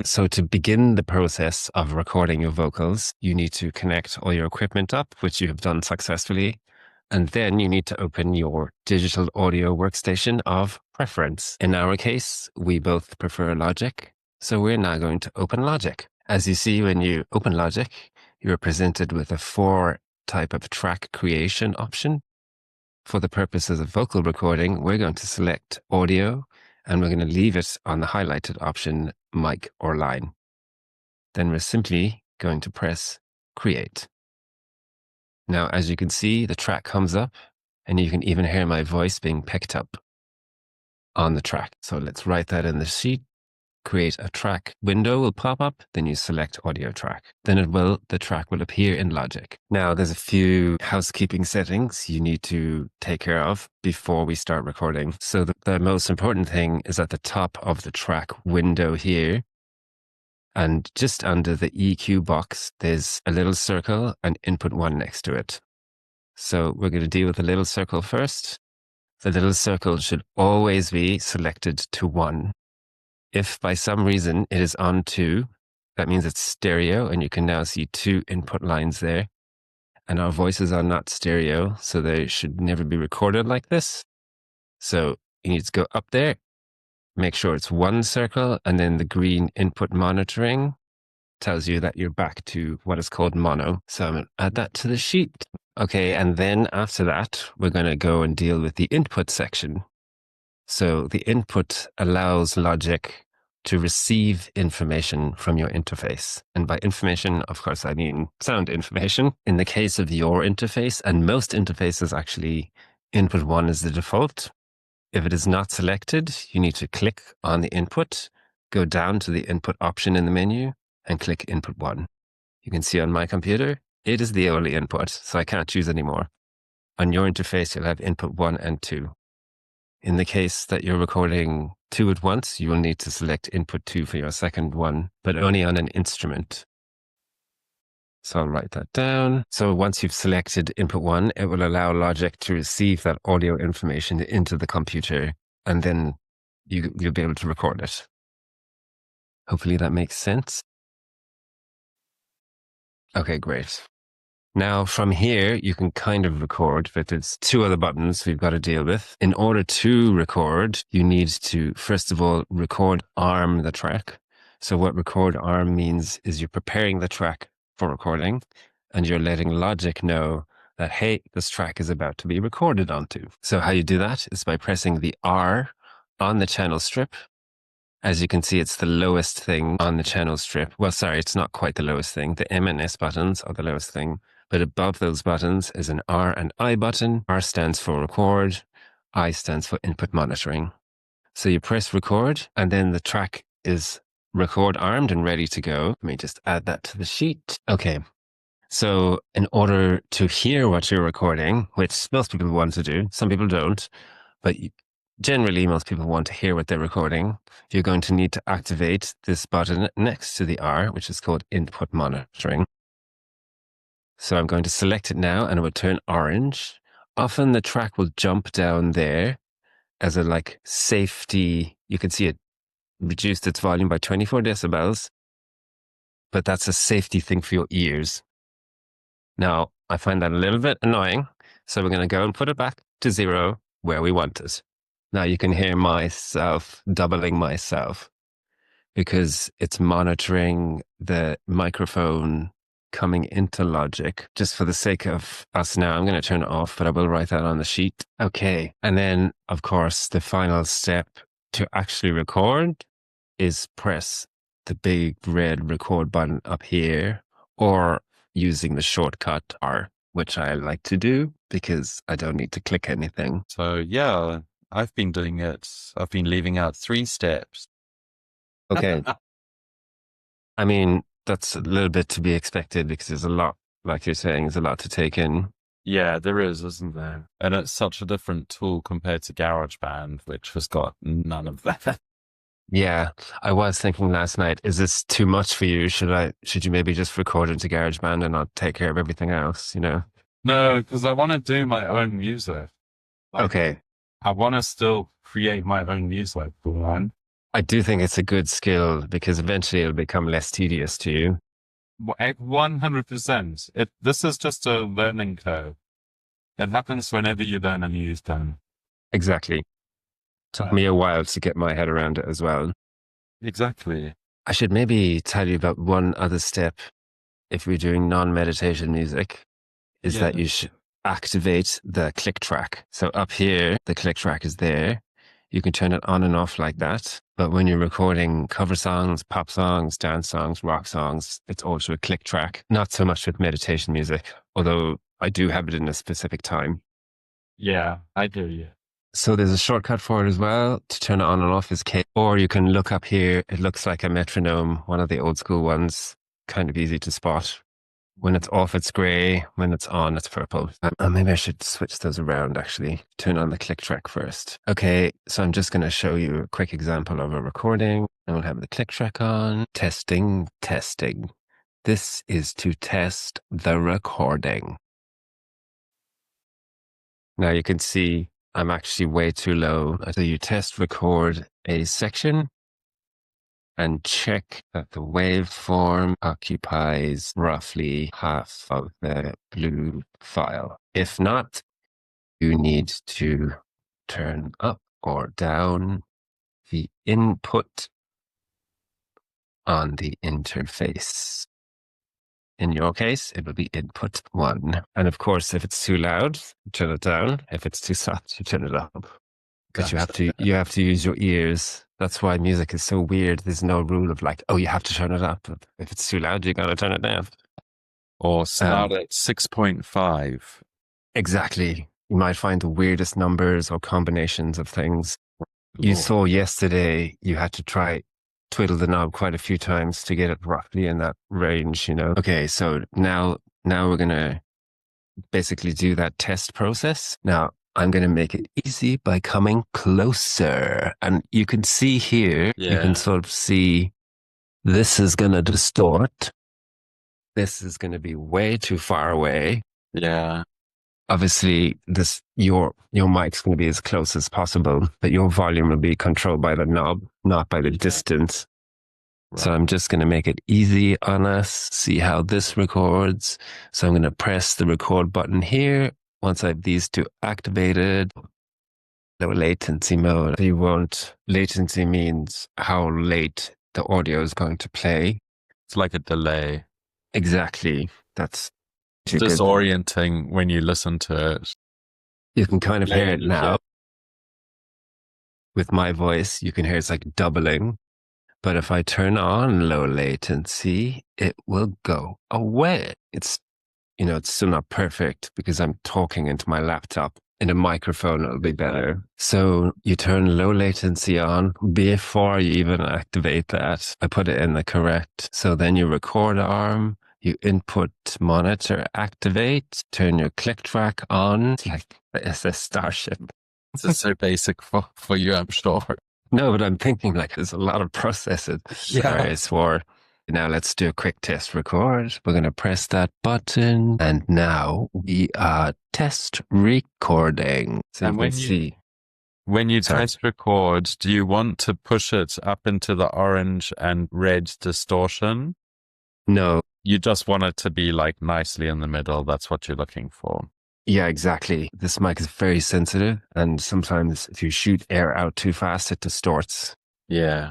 So to begin the process of recording your vocals, you need to connect all your equipment up, which you have done successfully. And then you need to open your digital audio workstation of preference. In our case, we both prefer Logic. So we're now going to open Logic. As you see, when you open Logic, you're presented with a 4-type of track creation option. For the purposes of vocal recording, we're going to select audio and we're going to leave it on the highlighted option, mic or line. Then we're simply going to press create. Now, as you can see, the track comes up and you can even hear my voice being picked up on the track. So let's write that in the sheet. Create a track window will pop up, then you select audio track. Then the track will appear in Logic. Now there's a few housekeeping settings you need to take care of before we start recording. So the most important thing is at the top of the track window here. And just under the EQ box, there's a little circle and input 1 next to it. So we're going to deal with the little circle first. The little circle should always be selected to 1. If by some reason it is on 2, that means it's stereo, and you can now see 2 input lines there. And our voices are not stereo, so they should never be recorded like this. So you need to go up there, make sure it's 1 circle, and then the green input monitoring tells you that you're back to what is called mono. So I'm going to add that to the sheet. Okay, and then after that, we're going to go and deal with the input section. So the input allows Logic to receive information from your interface. And by information, of course, I mean sound information. In the case of your interface, and most interfaces actually, input 1 is the default. If it is not selected, you need to click on the input, go down to the input option in the menu, and click input 1. You can see on my computer, it is the only input, so I can't choose anymore. On your interface, you'll have input 1 and 2. In the case that you're recording 2 at once, you will need to select input 2 for your second one, but only on an instrument. So I'll write that down. So once you've selected input 1, it will allow Logic to receive that audio information into the computer, and then you'll be able to record it. Hopefully that makes sense. Okay, great. Now from here, you can kind of record, but there's 2 other buttons we've got to deal with. In order to record, you need to, first of all, record arm the track. So what record arm means is you're preparing the track for recording and you're letting Logic know that, hey, this track is about to be recorded onto. So how you do that is by pressing the R on the channel strip. As you can see, it's the lowest thing on the channel strip. Well, sorry, it's not quite the lowest thing. The M and S buttons are the lowest thing. But above those buttons is an R and I button. R stands for record. I stands for input monitoring. So you press record, and then the track is record armed and ready to go. Let me just add that to the sheet. Okay. So in order to hear what you're recording, which most people want to do, some people don't, but generally most people want to hear what they're recording, you're going to need to activate this button next to the R, which is called input monitoring. So I'm going to select it now and it will turn orange. Often the track will jump down there as a safety. You can see it reduced its volume by 24 decibels, but that's a safety thing for your ears. Now, I find that a little bit annoying. So we're going to go and put it back to 0 where we want it. Now you can hear myself doubling myself because it's monitoring the microphone coming into Logic. Just for the sake of us now, I'm going to turn it off, but I will write that on the sheet. Okay. And then, of course, the final step to actually record is press the big red record button up here, or using the shortcut R, which I like to do because I don't need to click anything. So yeah, I've been doing it. I've been leaving out 3 steps. Okay. I mean, that's a little bit to be expected because there's a lot, like you're saying, there's a lot to take in. Yeah, there is, isn't there? And it's such a different tool compared to GarageBand, which has got none of that. Yeah, I was thinking last night, is this too much for you? Should you maybe just record into GarageBand and I'll take care of everything else, you know? No, because I want to do my own music. Okay. I want to still create my own music, man. I do think it's a good skill because eventually it'll become less tedious to you. 100%. This is just a learning curve. It happens whenever you learn a new thing. Exactly. Took me a while to get my head around it as well. Exactly. I should maybe tell you about one other step if we're doing non-meditation music, is Yeah. that you should activate the click track. So up here, the click track is there. You can turn it on and off like that. But when you're recording cover songs, pop songs, dance songs, rock songs, it's also a click track. Not so much with meditation music, although I do have it in a specific time. Yeah, I do. Yeah. So there's a shortcut for it as well. To turn it on and off is K. Or you can look up here. It looks like a metronome, one of the old school ones. Kind of easy to spot. When it's off, it's gray. When it's on, it's purple. Maybe I should switch those around, actually. Turn on the click track first. Okay, so I'm just going to show you a quick example of a recording. And we'll have the click track on. Testing, testing. This is to test the recording. Now you can see I'm actually way too low. So you test record a section and check that the waveform occupies roughly half of the blue file. If not, you need to turn up or down the input on the interface. In your case, it will be input 1. And of course, if it's too loud, turn it down. If it's too soft, you turn it up. But you have to use your ears. That's why music is so weird. There's no rule of like, oh, you have to turn it up. If it's too loud, you gotta turn it down. Or start at 6.5. Exactly. You might find the weirdest numbers or combinations of things. You Lord. saw yesterday you had to try twiddle the knob quite a few times to get it roughly in that range, you know. Okay, so now we're gonna basically do that test process. Now I'm going to make it easy by coming closer. And you can see here, you can sort of see this is going to distort. This is going to be way too far away. Yeah. Obviously, your mic's going to be as close as possible, but your volume will be controlled by the knob, not by the distance. Right. So I'm just going to make it easy on us, see how this records. So I'm going to press the record button here. Once I have these two activated, low latency mode. Latency means how late the audio is going to play. It's like a delay. Exactly. That's disorienting when you listen to it. You can kind of hear it now. With my voice, you can hear it's like doubling. But if I turn on low latency, it will go away. It's still not perfect because I'm talking into my laptop. In a microphone, it'll be better. So you turn low latency on before you even activate that. I put it in the correct. So then you record arm, you input monitor activate, turn your click track on. It's like the SS Starship. This is so basic for you, I'm sure. No, but I'm thinking like there's a lot of processes. Yeah. Now let's do a quick test record. We're going to press that button. And now we are test recording. So and when you test record, do you want to push it up into the orange and red distortion? No. You just want it to be like nicely in the middle. That's what you're looking for. Yeah, exactly. This mic is very sensitive. And sometimes if you shoot air out too fast, it distorts. Yeah.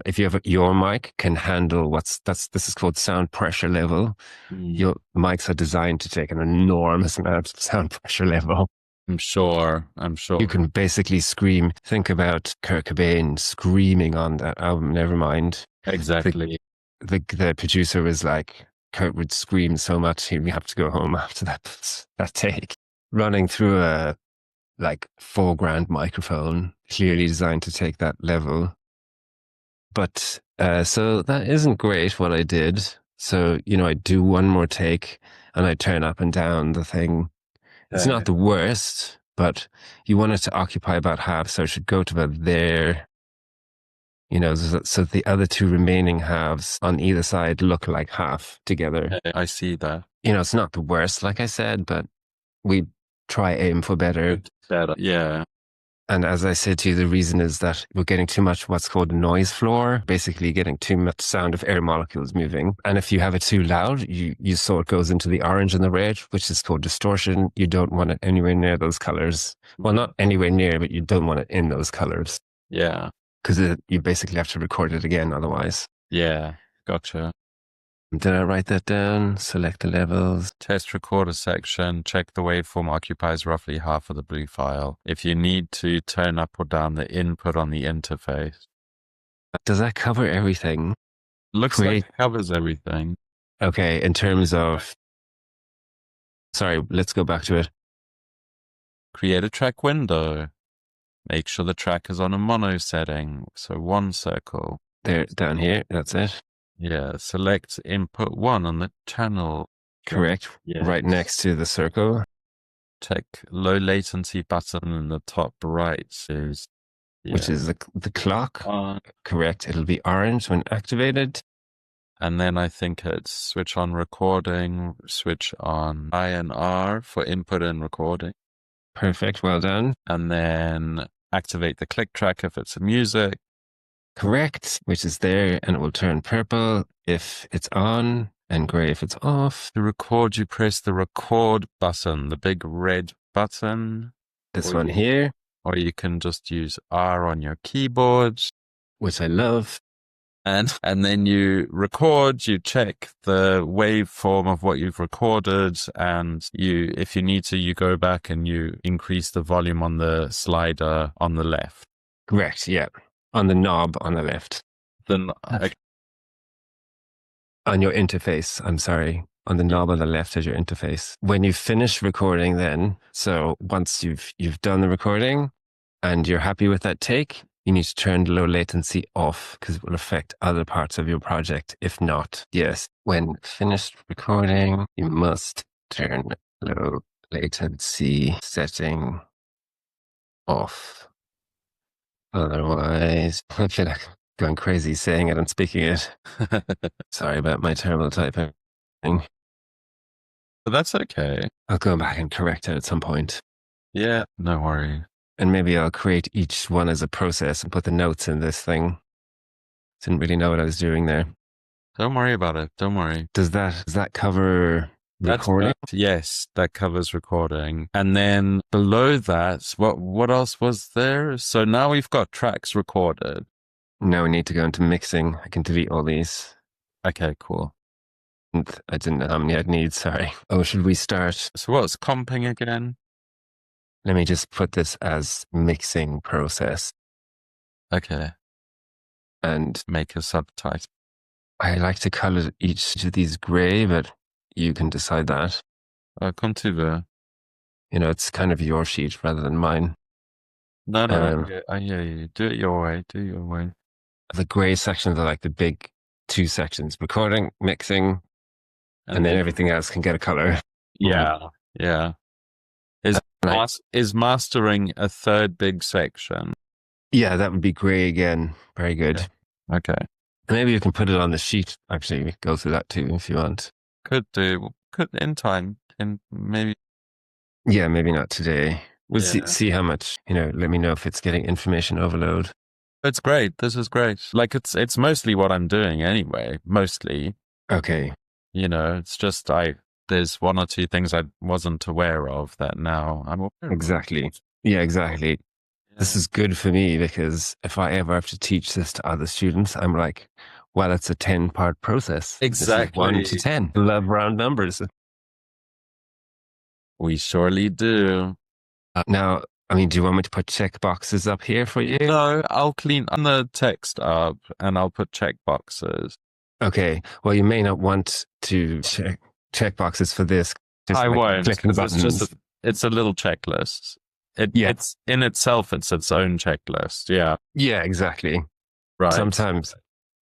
If you have your mic can handle this is called sound pressure level. Your mics are designed to take an enormous amount of sound pressure level. I'm sure. You can basically scream. Think about Kurt Cobain screaming on that album, Nevermind. Exactly. The producer was like, Kurt would scream so much he'd have to go home after that take. Running through a like $4,000 microphone, clearly designed to take that level. But so that isn't great what I did. So, I do one more take and I turn up and down the thing. It's not the worst, but you want it to occupy about half. So it should go to about there. So the other two remaining halves on either side look like half together. I see that. It's not the worst, like I said, but we try aim for better. Yeah. And as I said to you, the reason is that we're getting too much what's called noise floor, basically getting too much sound of air molecules moving. And if you have it too loud, you saw it goes into the orange and the red, which is called distortion. You don't want it anywhere near those colors. Well, not anywhere near, but you don't want it in those colors. Yeah. Because you basically have to record it again otherwise. Yeah. Gotcha. Did I write that down? Select the levels. Test recorder section. Check the waveform occupies roughly half of the blue file. If you need to, turn up or down the input on the interface. Does that cover everything? Looks like it covers everything. Okay, in terms of... Sorry, let's go back to it. Create a track window. Make sure the track is on a mono setting. So one circle. There, down here, that's it. Yeah, select input 1 on the channel. Correct. Yes. Right next to the circle. Check low latency button in the top right is... Which is the clock. Correct. It'll be orange when activated. And then I think it's switch on recording, switch on INR for input and recording. Perfect. Well done. And then activate the click track if it's a music. Correct, which is there, and it will turn purple if it's on and gray if it's off. To record, you press the record button, the big red button. This one here. Or you can just use R on your keyboard. Which I love. And then you record, you check the waveform of what you've recorded, and if you need to, you go back and you increase the volume on the slider on the left. Correct, yeah. On the knob on the left. Then on your interface, I'm sorry. On the knob on the left is your interface. When you finish recording then, so once you've done the recording and you're happy with that take, you need to turn the low latency off because it will affect other parts of your project. If not, yes, when finished recording, you must turn low latency setting off. Otherwise, I feel like going crazy saying it and speaking it. Sorry about my terrible typing. But that's okay. I'll go back and correct it at some point. Yeah, no worry. And maybe I'll create each one as a process and put the notes in this thing. Didn't really know what I was doing there. Don't worry about it. Don't worry. Does that cover recording? Yes, that covers recording. And then below that, what else was there? So now we've got tracks recorded. Now we need to go into mixing. I can delete all these. Okay, cool. I didn't know how many I'd need, sorry. Oh, should we start? So what's comping again? Let me just put this as mixing process. Okay. And make a subtitle. I like to color each of these gray, but you can decide that. Comme tu veux. You know, it's kind of your sheet rather than mine. No, I hear you. Do it your way. Do it your way. The gray sections are like the big two sections, recording, mixing, and then everything else can get a color. Yeah, yeah. Is mastering a third big section? Yeah, that would be gray again. Very good. Okay. Maybe you can put it on the sheet. Actually, go through that too if you want. Could in time. Maybe. Yeah, maybe not today. We'll see how much, let me know if it's getting information overload. It's great. This is great. Like it's mostly what I'm doing anyway. Mostly. Okay. It's just there's one or two things I wasn't aware of that now I'm aware of. Exactly. Yeah, exactly. Yeah. This is good for me because if I ever have to teach this to other students, I'm like, well, it's a 10-part process. Exactly. 1 to 10. Love round numbers. We surely do. Now, do you want me to put check boxes up here for you? No, I'll clean the text up and I'll put check boxes. Okay. Well, you may not want to check boxes for this. I won't. Clicking the buttons. It's a little checklist. It's in itself, it's its own checklist. Yeah. Yeah, exactly. Right. Sometimes,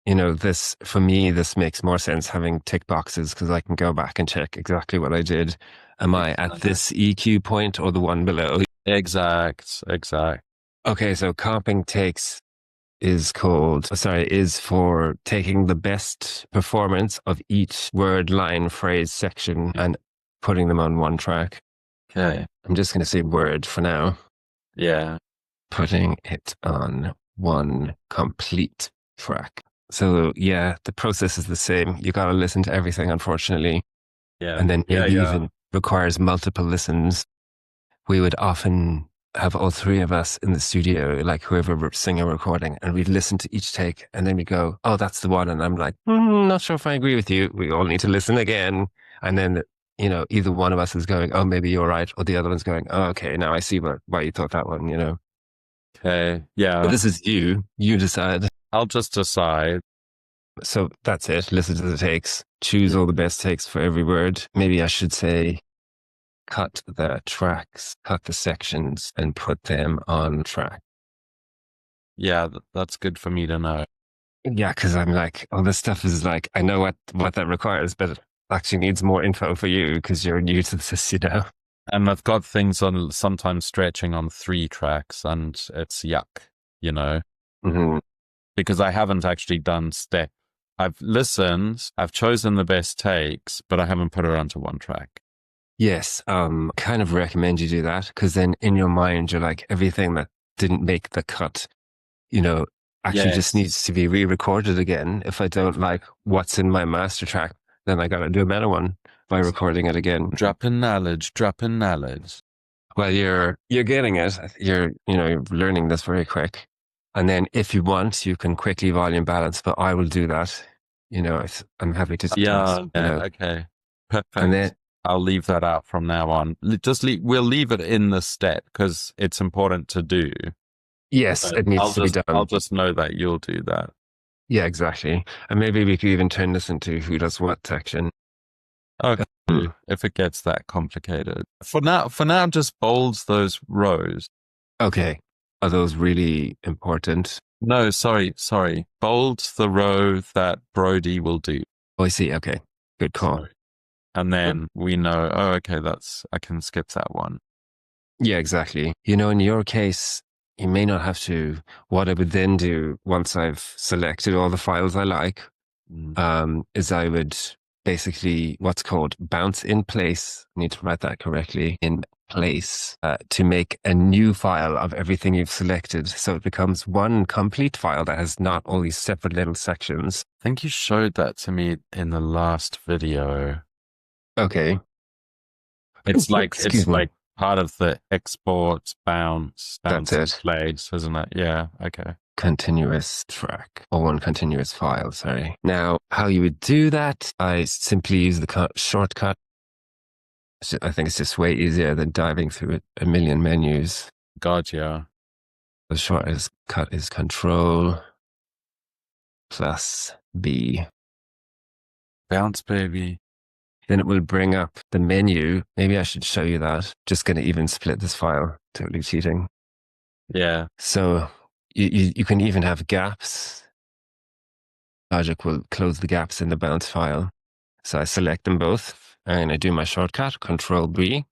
this, for me, this makes more sense having tick boxes because I can go back and check exactly what I did. Am I at this EQ point or the one below? Exact. Okay, so comping takes is for taking the best performance of each word, line, phrase, section and putting them on one track. Okay. I'm just going to say word for now. Yeah. putting it on one complete track. So yeah, the process is the same. You got to listen to everything, unfortunately. Yeah. And then Yeah. maybe Yeah. even requires multiple listens. We would often have all three of us in the studio, like whoever we're singing or recording, and we'd listen to each take and then we go, oh, that's the one. And I'm like, not sure if I agree with you. We all need to listen again. And then, either one of us is going, oh, maybe you're right. Or the other one's going, oh, okay, now I see why you thought that one. Okay. But Yeah. this is you. You decide. I'll just decide. So that's it. Listen to the takes. Choose all the best takes for every word. Maybe I should say cut the tracks, cut the sections, and put them on track. Yeah, that's good for me to know. Yeah, because I'm like, all this stuff is like, I know what that requires, but it actually needs more info for you because you're new to this. And I've got things on sometimes stretching on 3 tracks, and it's yuck. Mm-hmm. Because I haven't actually done step. I've listened, I've chosen the best takes, but I haven't put it onto one track. Yes, kind of recommend you do that because then in your mind, you're like, everything that didn't make the cut, actually just Yes. needs to be re-recorded again. If I don't like what's in my master track, then I gotta do a better one by recording it again. Dropping knowledge, dropping knowledge. Well, you're getting it. You're learning this very quick. And then if you want, you can quickly volume balance, but I will do that. I'm happy to Yeah, sometimes. okay. Perfect. And then I'll leave that out from now on. We'll leave it in the step because it's important to do. yes, it needs to be done. I'll just know that you'll do that. Yeah, exactly. And maybe we could even turn this into who does what section. Okay. If it gets that complicated. For now, just bold those rows. Okay. Are those really important? No, sorry. Bold the row that Brody will do. Oh, I see. Okay. Good call. Sorry. And then we know, oh, okay, I can skip that one. Yeah, exactly. In your case, you may not have to. What I would then do once I've selected all the files I like, is I would basically what's called bounce in place. I need to write that correctly. In place to make a new file of everything you've selected. So it becomes one complete file that has not all these separate little sections. I think you showed that to me in the last video. Okay. It's like Excuse me. part of the export bounce That's in it. place, isn't it? Yeah. Okay. Continuous track or one continuous file. Sorry. Now, how you would do that, I simply use the shortcut. I think it's just way easier than diving through a million menus. God, yeah. The shortcut is Control plus B. Bounce, baby. Then it will bring up the menu. Maybe I should show you that. Just going to even split this file. Totally cheating. Yeah. So you can even have gaps. Logic will close the gaps in the bounce file. So I select them both and I do my shortcut, Control B.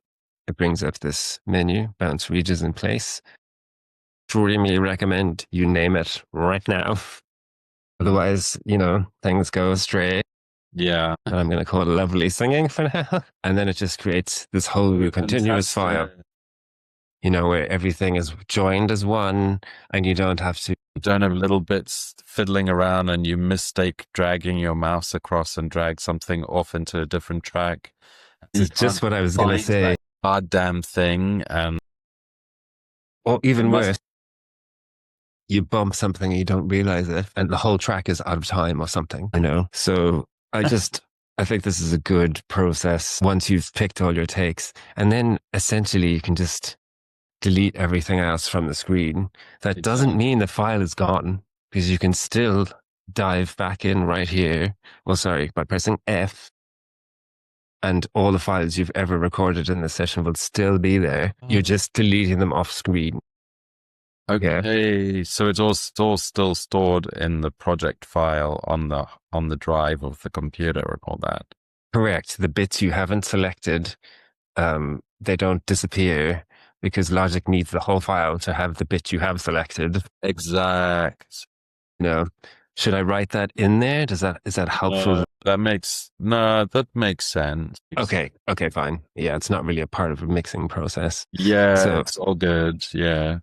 It brings up this menu, bounce regions in place. Really recommend you name it right now. Otherwise, things go astray. Yeah. And I'm going to call it lovely singing for now. And then it just creates this whole continuous file, where everything is joined as one and you don't have to. You don't have little bits fiddling around and you mistake dragging your mouse across and drag something off into a different track. This is just what I was going to say. Goddamn thing. Or even worse, you bump something and you don't realize it and the whole track is out of time or something, So I think this is a good process once you've picked all your takes. And then essentially you can just delete everything else from the screen. That doesn't mean the file is gone because you can still dive back in right here. Well, sorry, by pressing F, and all the files you've ever recorded in the session will still be there. You're just deleting them off screen. Okay, so it's all still stored in the project file on the drive of the computer and all that. Correct. The bits you haven't selected, they don't disappear because Logic needs the whole file to have the bit you have selected. Exact. Should I write that in there? Is that helpful? That makes sense. Okay, fine. Yeah, it's not really a part of a mixing process. Yeah, so it's all good. Yeah.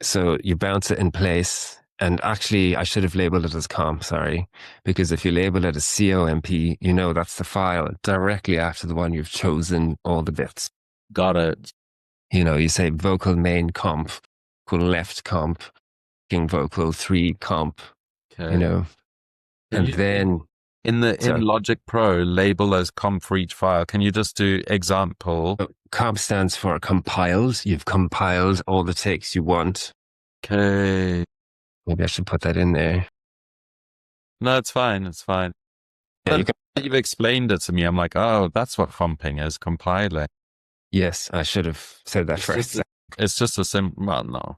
So you bounce it in place. And actually, I should have labeled it as comp, sorry, because if you label it as comp, you know that's the file directly after the one you've chosen all the bits. Got it. You know, you say vocal main comp, equal left comp, king vocal 3 comp, you Okay. know, Can and you then, in so Logic Pro label as comp for each file? Can you just do example? comp stands for compiled. You've compiled all the takes you want. Okay. Maybe I should put that in there. No, it's fine. It's fine. Yeah, Then you can. you've explained it to me. I'm like, oh, that's what comping is, compiling. Yes, I should have said that It's just first. it's just a simple. Well, no,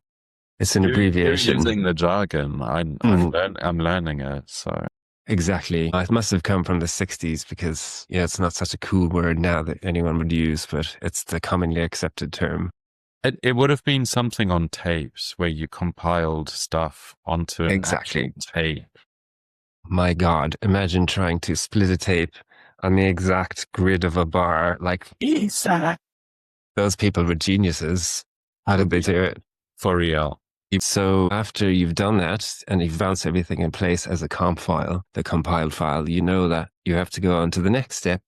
It's an you're abbreviation. using the jargon. Mm, I'm learning it. So exactly. It must have come from the 60s because, yeah, it's not such a cool word now that anyone would use, but it's the commonly accepted term. it would have been something on tapes where you compiled stuff onto an actual Exactly. tape. My God, imagine trying to split a tape on the exact grid of a bar. Like, those people were geniuses. How did they do it? For real. So after you've done that and you've bounced everything in place as a comp file, the compiled file, you know that you have to go on to the next step,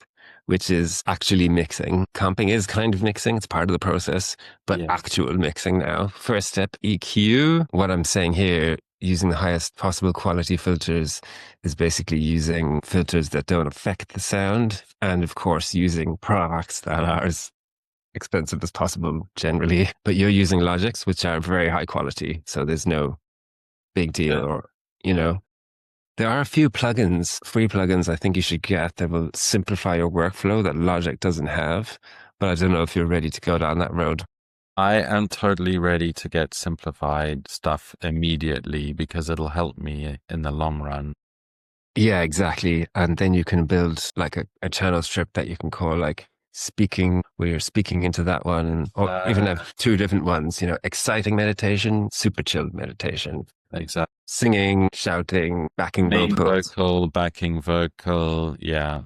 which is actually mixing. Comping is kind of mixing. It's part of the process, but Yeah. actual mixing now. First step, EQ. What I'm saying here, using the highest possible quality filters is basically using filters that don't affect the sound. And of course, using products that are as expensive as possible generally, but you're using Logics, which are very high quality. So there's no big deal Yeah. or, you know, there are a few plugins, free plugins I think you should get that will simplify your workflow that Logic doesn't have. But I don't know if you're ready to go down that road. I am totally ready to get simplified stuff immediately because it'll help me in the long run. Yeah, exactly. And then you can build like a channel strip that you can call like speaking, where you're speaking into that one, and or even have two different ones, you know, exciting meditation, super chilled meditation, Exactly. singing, shouting, backing Main vocals. vocal, backing vocal. Yeah.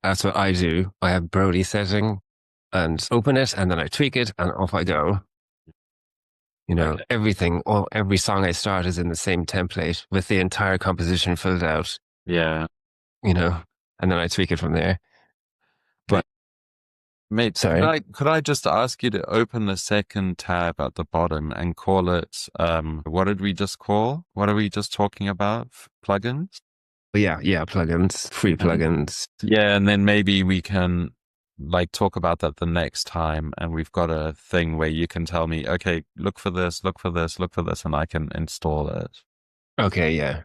That's what I do. I have Brody setting and open it, and then I tweak it, and off I go. You know, Okay. everything, all every song I start is in the same template with the entire composition filled out, Yeah. you know, and then I tweak it from there. Mate, But mate, sorry. could I just ask you to open the second tab at the bottom and call it what did we just call? What are we just talking about? Plugins? But yeah, plugins, free And plugins. yeah, and then maybe we can like talk about that the next time. And we've got a thing where you can tell me, okay, look for this, look for this, look for this, and I can install it. Okay, yeah.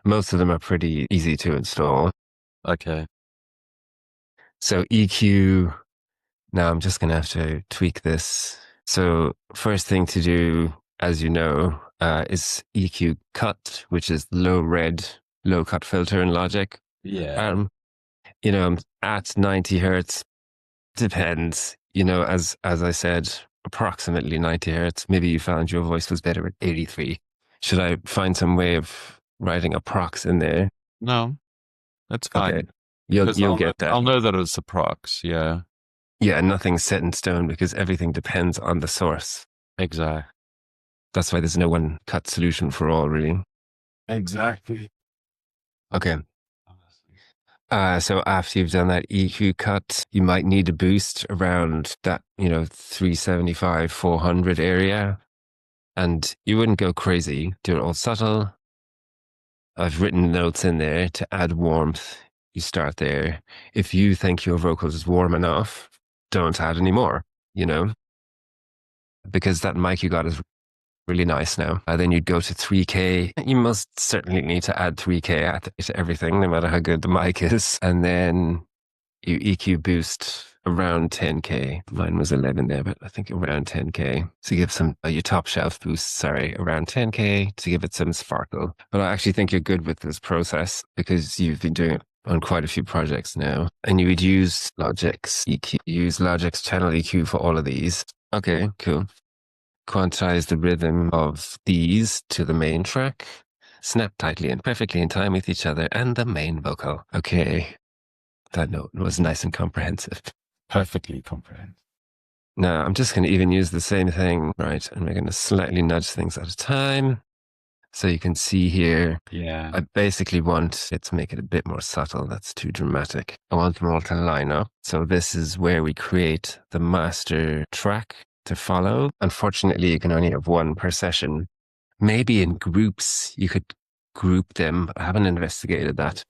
Most of them are pretty easy to install. Okay. So EQ, now I'm just going to have to tweak this. So first thing to do, as you know, is EQ cut, which is low red, low cut filter in Logic. Yeah. You know, at 90 hertz, depends, you know, as I said, approximately 90 hertz. Maybe you found your voice was better at 83. Should I find some way of writing a prox in there? No, that's Okay. fine. Because You'll get that. I'll know that it's a prox. Yeah. Yeah, nothing's set in stone because everything depends on the source. Exactly. That's why there's no one cut solution for all, really. Exactly. Okay. So after you've done that EQ cut, you might need a boost around that, you know, 375, 400 area. And you wouldn't go crazy. Do it all subtle. I've written notes in there to add warmth. You start there. If you think your vocals is warm enough, don't add any more, you know, because that mic you got is really nice now. Then you'd go to 3K. You must certainly need to add 3K to everything, no matter how good the mic is. And then you EQ boost around 10K. Mine was 11 there, but I think around 10K to give some, your top shelf boost, sorry, around 10K to give it some sparkle. But I actually think you're good with this process because you've been doing it on quite a few projects now. And you would use Logic's EQ, use Logic's channel EQ for all of these. Okay, cool. Quantize the rhythm of these to the main track. Snap tightly and perfectly in time with each other and the main vocal. Okay. That note was nice and comprehensive. Perfectly comprehend. Now I'm just going to even use the same thing, right? And we're going to slightly nudge things at a time. So you can see here, Yeah. I basically want it to make it a bit more subtle. That's too dramatic. I want them all to line up. So this is where we create the master track to follow. Unfortunately, you can only have one per session. Maybe in groups, you could group them. I haven't investigated that.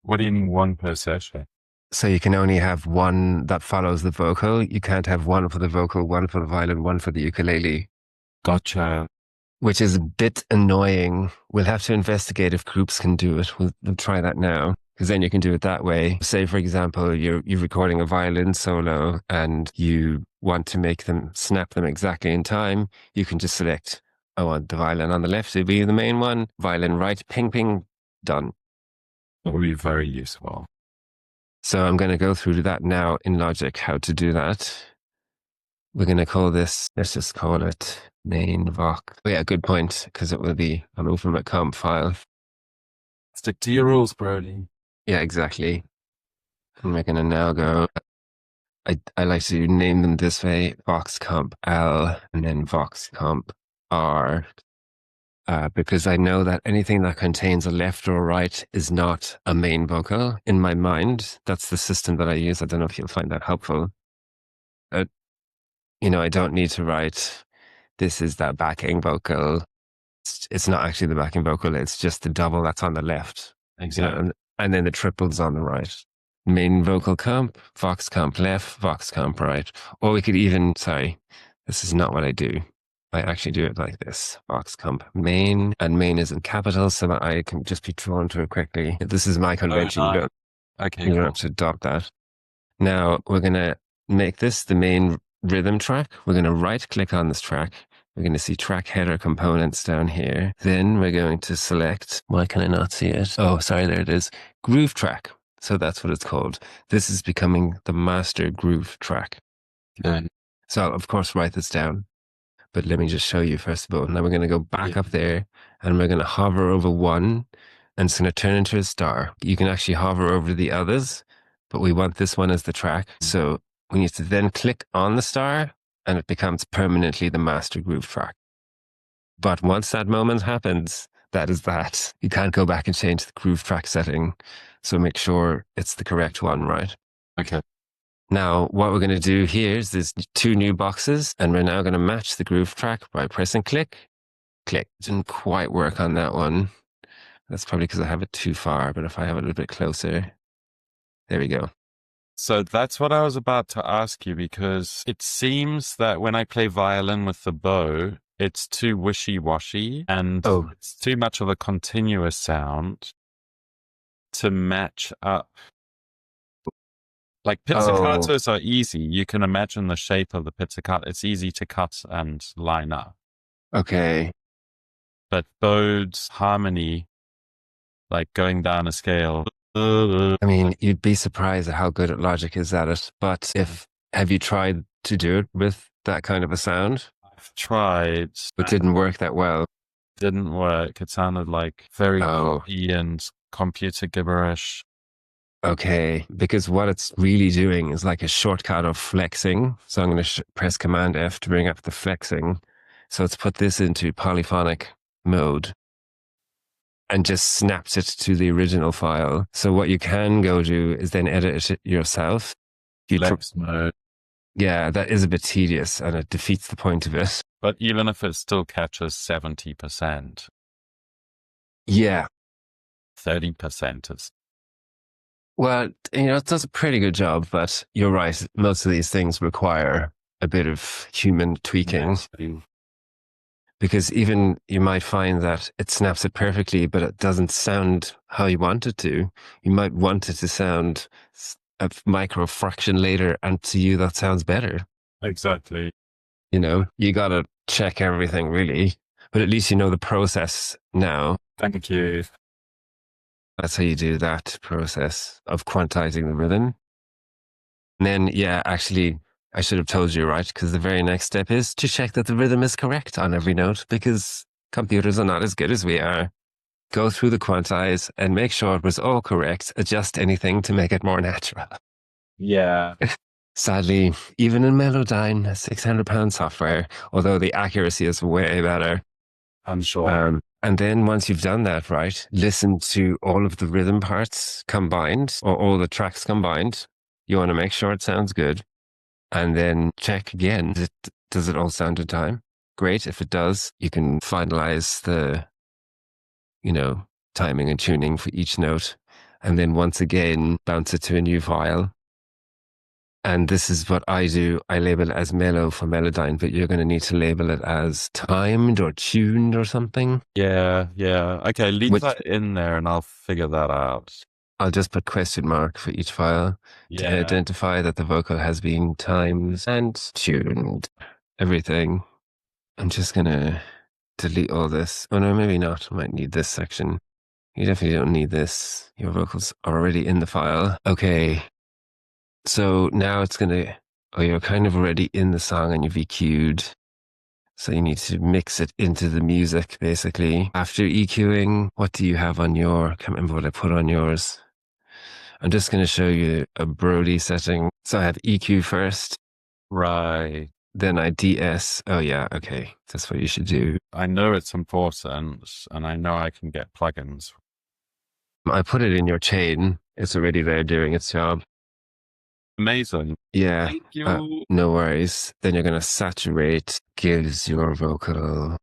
What do you mean one per session? So you can only have one that follows the vocal. You can't have one for the vocal, one for the violin, one for the ukulele. Gotcha. Which is a bit annoying. We'll have to investigate if groups can do it. We'll try that now, because then you can do it that way. Say, for example, you're recording a violin solo and you want to make them snap them exactly in time. You can just select, I want the violin on the left to be the main one, violin right, ping, ping, done. That would be very useful. So I'm going to go through that now in Logic, how to do that. We're going to call this, let's just call it main voc. Oh yeah, good point, because it will be an open comp file. Stick to your rules, Brody. Yeah, exactly. And we're going to now go, I like to name them this way, vox comp L and then vox comp R, because I know that anything that contains a left or right is not a main vocal in my mind. That's the system that I use. I don't know if you'll find that helpful. I don't need to write, this is that backing vocal. It's not actually the backing vocal. It's just the double that's on the left. Exactly. And then the triples on the right. Main vocal comp, vox comp left, vox comp right. Or we could even, sorry, this is not what I do. I actually do it like this. Vox comp main, and main is in capitals so that I can just be drawn to it quickly. This is my convention. Oh, You nice. Okay, don't cool. have to adopt that. Now we're going to make this the main rhythm track. We're going to right click on this track. We're going to see track header components down here. Then we're going to select, why can I not see it? Oh, sorry, there it is. Groove track. So that's what it's called. This is becoming the master groove track. Good. So I'll, of course, write this down. But let me just show you first of all. Now we're going to go back up there and we're going to hover over one and it's going to turn into a star. You can actually hover over the others, but we want this one as the track. So we need to then click on the star and it becomes permanently the master groove track. But once that moment happens, that is that. You can't go back and change the groove track setting. So make sure it's the correct one, right? Okay. Now, what we're going to do here is there's two new boxes, and we're now going to match the groove track by pressing click. Click. Didn't quite work on that one. That's probably because I have it too far, but if I have it a little bit closer, there we go. So that's what I was about to ask you, because it seems that when I play violin with the bow, it's too wishy-washy and it's too much of a continuous sound to match up. Like pizzicatos are easy. You can imagine the shape of the pizzicato. It's easy to cut and line up. Okay. But bodes, harmony, like going down a scale. I mean, you'd be surprised at how good Logic is at it. But have you tried to do it with that kind of a sound? I've tried. But didn't work that well. Didn't work. It sounded like very copy and computer gibberish. Okay, because what it's really doing is like a shortcut of flexing. So I'm going to press Command F to bring up the flexing. So let's put this into polyphonic mode and just snaps it to the original file. So what you can go do is then edit it yourself. Flex mode. Yeah, that is a bit tedious and it defeats the point of it. But even if it still catches 70%. Yeah. 30% is. Well, it does a pretty good job, but you're right. Most of these things require a bit of human tweaking. Yes. Because even you might find that it snaps it perfectly, but it doesn't sound how you want it to. You might want it to sound a micro fraction later, and to you that sounds better. Exactly. You got to check everything really, but at least you know the process now. Thank you. That's how you do that process of quantizing the rhythm. And then, actually, I should have told you, right? Because the very next step is to check that the rhythm is correct on every note, because computers are not as good as we are. Go through the quantize and make sure it was all correct. Adjust anything to make it more natural. Yeah. Sadly, even in Melodyne, a £600 software, although the accuracy is way better. I'm sure. And then once you've done that, right, listen to all of the rhythm parts combined or all the tracks combined. You want to make sure it sounds good. And then check again. Does it all sound in time? Great. If it does, you can finalize the, timing and tuning for each note. And then once again, bounce it to a new file. And this is what I do. I label it as mellow for Melodyne, but you're going to need to label it as timed or tuned or something. Yeah. Okay, leave Which that in there and I'll figure that out. I'll just put question mark for each file to identify that the vocal has been timed and tuned. Everything. I'm just going to delete all this. Oh no, maybe not. I might need this section. You definitely don't need this. Your vocals are already in the file. Okay. So now it's going to, you're kind of already in the song and you've EQ'd. So you need to mix it into the music, basically. After EQing, what do you have on your, I can't remember what I put on yours. I'm just going to show you a Brody setting. So I have EQ first. Right. Then I DS. Oh yeah, okay. That's what you should do. I know it's important and I know I can get plugins. I put it in your chain. It's already there doing its job. Amazing. Yeah. Thank you. No worries. Then you're going to saturate, gives your vocal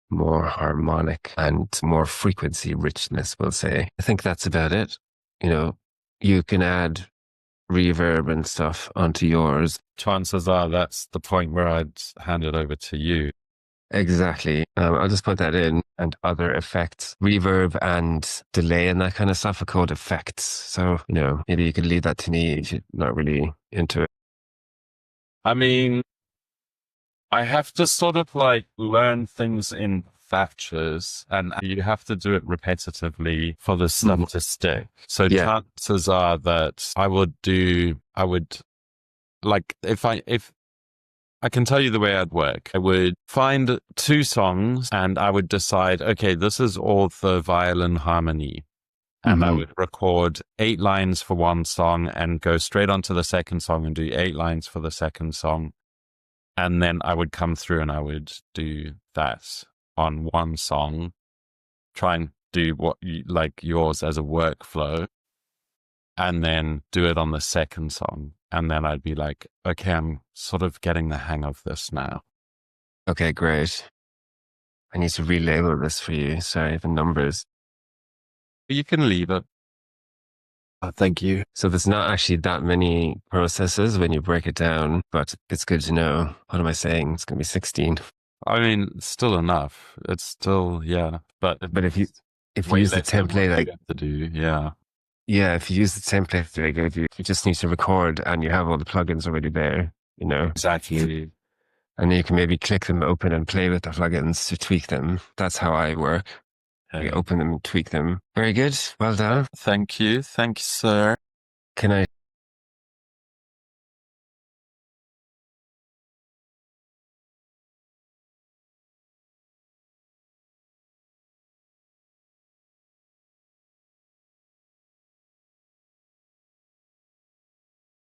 more harmonic and more frequency richness, we'll say. I think that's about it. You can add reverb and stuff onto yours. Chances are that's the point where I'd hand it over to you. Exactly. I'll just put that in, and other effects, reverb and delay and that kind of stuff are called effects. So, maybe you could leave that to me if you're not really into it. I mean, I have to sort of learn things in batches and you have to do it repetitively for the stuff to stick. So chances are that if I can tell you the way I'd work. I would find 2 songs and I would decide, okay, this is all the violin harmony. And I would record 8 lines for one song and go straight onto the second song and do 8 lines for the second song. And then I would come through and I would do that on one song, try and do what yours as a workflow, and then do it on the second song. And then I'd be like, okay, I'm sort of getting the hang of this now. Okay, great. I need to relabel this for you. Sorry, the numbers. You can leave it. Oh, thank you. So there's not actually that many processes when you break it down, but it's good to know. What am I saying? It's going to be 16. I mean, it's still enough. It's still, yeah. But if you use the template, you have to do, yeah. Yeah, if you use the template that I gave you, you just need to record and you have all the plugins already there, Exactly. And then you can maybe click them open and play with the plugins to tweak them. That's how I work. I open them and tweak them. Very good. Well done. Thank you. Thank you, sir. Can I